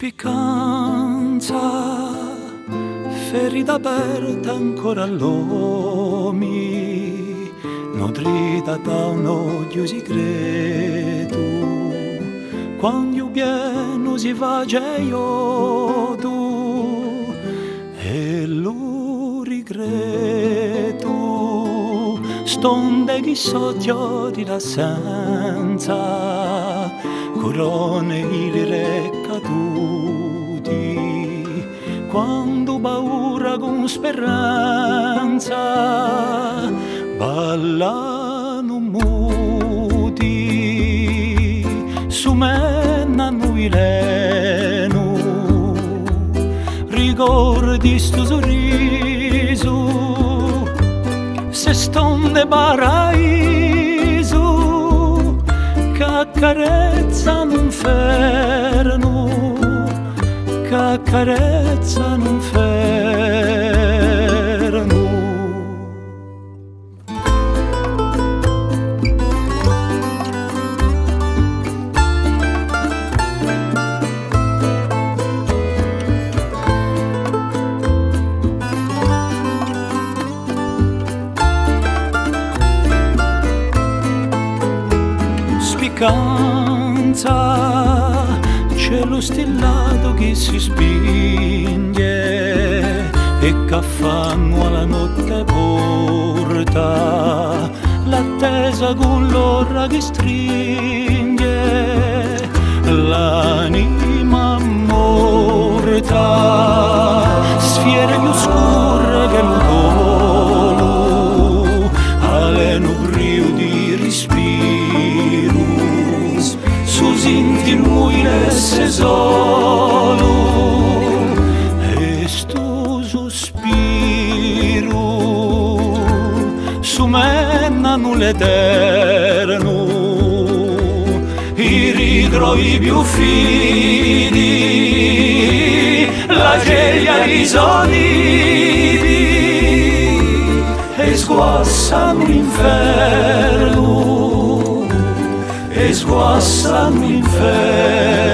Spiccanza, ferita aperta ancora all'uomi, nutrita da un odio segreto. Quando pieno si face iodo e lo regreto, stonde chi sotto di l'assenza, corone i caduti, quando paura con speranza ballano muti, sumenano i leno, ricordi sto sorriso, se stonde paraiso, che accarezzano inferno, che accarezzano inferno. Spiccanza, cielo stellato che si spinge e che fanno alla notte porta, l'attesa con l'ora che stringe l'anima morta, sfiere più scure che lo tolo, aleno brio di respiro, su sinti lui l'esse solo, e sto sospiro su mennano l'eterno, i ritrovi più fidi, la geglia risonidi e sguassano l'inferno, e sguassano l'inferno.